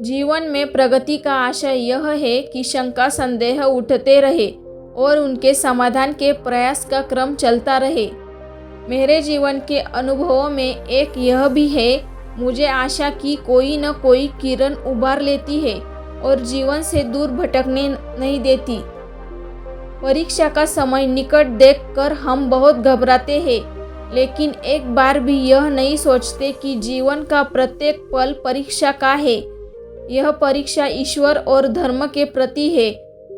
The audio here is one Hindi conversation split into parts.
जीवन में प्रगति का आशय यह है कि शंका संदेह उठते रहे और उनके समाधान के प्रयास का क्रम चलता रहे। मेरे जीवन के अनुभवों में एक यह भी है, मुझे आशा की कोई न कोई किरण उभार लेती है और जीवन से दूर भटकने नहीं देती। परीक्षा का समय निकट देखकर हम बहुत घबराते हैं, लेकिन एक बार भी यह नहीं सोचते कि जीवन का प्रत्येक पल परीक्षा का है। यह परीक्षा ईश्वर और धर्म के प्रति है।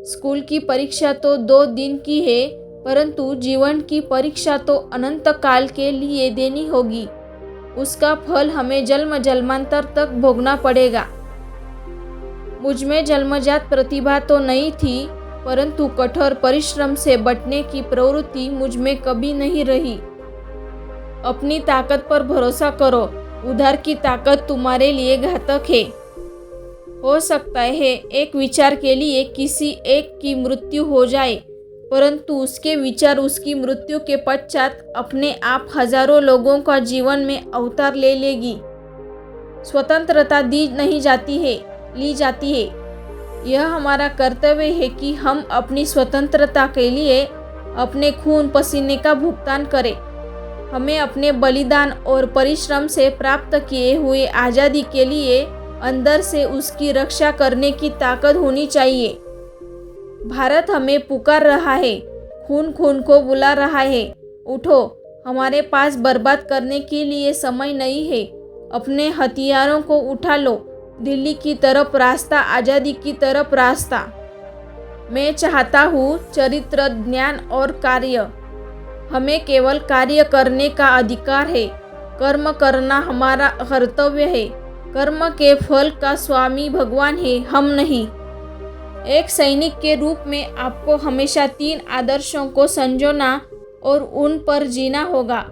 स्कूल की परीक्षा तो 2 दिन की है, परंतु जीवन की परीक्षा तो अनंत काल के लिए देनी होगी। उसका फल हमें जन्म जन्मांतर तक भोगना पड़ेगा। मुझ में जन्मजात प्रतिभा तो नहीं थी, परंतु कठोर परिश्रम से बटने की प्रवृत्ति मुझ में कभी नहीं रही। अपनी ताकत पर भरोसा करो, उधार की ताकत तुम्हारे लिए घातक है। हो सकता है एक विचार के लिए किसी एक की मृत्यु हो जाए, परंतु उसके विचार उसकी मृत्यु के पश्चात अपने आप हजारों लोगों का जीवन में अवतार ले लेगी। स्वतंत्रता दी नहीं जाती है, ली जाती है। यह हमारा कर्तव्य है कि हम अपनी स्वतंत्रता के लिए अपने खून पसीने का भुगतान करें। हमें अपने बलिदान और परिश्रम से प्राप्त किए हुए आज़ादी के लिए अंदर से उसकी रक्षा करने की ताकत होनी चाहिए। भारत हमें पुकार रहा है, खून खून को बुला रहा है। उठो, हमारे पास बर्बाद करने के लिए समय नहीं है। अपने हथियारों को उठा लो। दिल्ली की तरफ रास्ता, आज़ादी की तरफ रास्ता। मैं चाहता हूँ चरित्र, ज्ञान और कार्य। हमें केवल कार्य करने का अधिकार है। कर्म करना हमारा कर्तव्य है। कर्म के फल का स्वामी भगवान है, हम नहीं। एक सैनिक के रूप में आपको हमेशा 3 आदर्शों को संजोना और उन पर जीना होगा: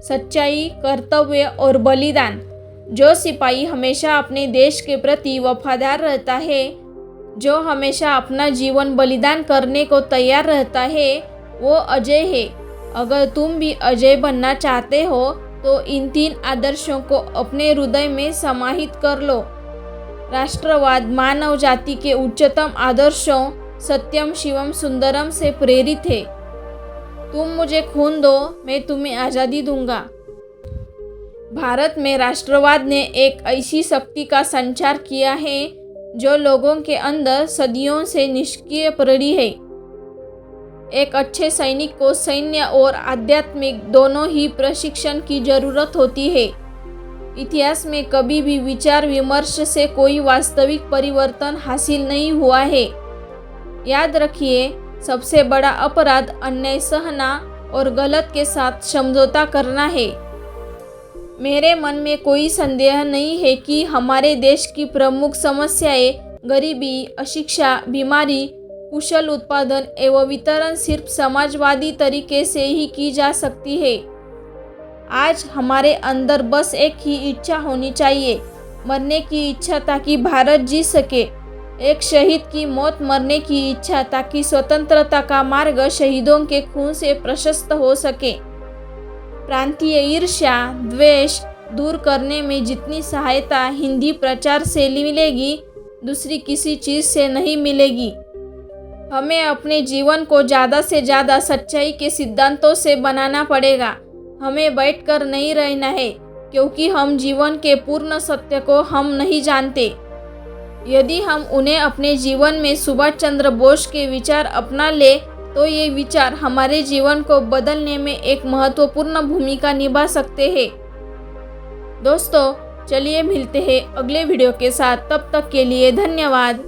सच्चाई, कर्तव्य और बलिदान। जो सिपाही हमेशा अपने देश के प्रति वफादार रहता है, जो हमेशा अपना जीवन बलिदान करने को तैयार रहता है, वो अजय है। अगर तुम भी अजय बनना चाहते हो तो इन 3 आदर्शों को अपने हृदय में समाहित कर लो। राष्ट्रवाद मानव जाति के उच्चतम आदर्शों सत्यम शिवम सुंदरम से प्रेरित है। तुम मुझे खून दो, मैं तुम्हें आज़ादी दूंगा। भारत में राष्ट्रवाद ने एक ऐसी शक्ति का संचार किया है जो लोगों के अंदर सदियों से निष्क्रिय पड़ी है। एक अच्छे सैनिक को सैन्य और आध्यात्मिक दोनों ही प्रशिक्षण की जरूरत होती है। इतिहास में कभी भी विचार विमर्श से कोई वास्तविक परिवर्तन हासिल नहीं हुआ है। याद रखिए, सबसे बड़ा अपराध अन्याय सहना और गलत के साथ समझौता करना है। मेरे मन में कोई संदेह नहीं है कि हमारे देश की प्रमुख समस्याएं गरीबी, अशिक्षा, बीमारी, कुशल उत्पादन एवं वितरण सिर्फ समाजवादी तरीके से ही की जा सकती है। आज हमारे अंदर बस एक ही इच्छा होनी चाहिए, मरने की इच्छा ताकि भारत जी सके। एक शहीद की मौत, मरने की इच्छा ताकि स्वतंत्रता का मार्ग शहीदों के खून से प्रशस्त हो सके। प्रांतीय ईर्ष्या, द्वेष दूर करने में जितनी सहायता हिंदी प्रचार से मिलेगी, दूसरी किसी चीज़ से नहीं मिलेगी। हमें अपने जीवन को ज़्यादा से ज़्यादा सच्चाई के सिद्धांतों से बनाना पड़ेगा। हमें बैठकर नहीं रहना है, क्योंकि हम जीवन के पूर्ण सत्य को हम नहीं जानते। यदि हम उन्हें अपने जीवन में सुभाष चंद्र बोस के विचार अपना ले, तो ये विचार हमारे जीवन को बदलने में एक महत्वपूर्ण भूमिका निभा सकते हैं। दोस्तों, चलिए मिलते हैं अगले वीडियो के साथ। तब तक के लिए धन्यवाद।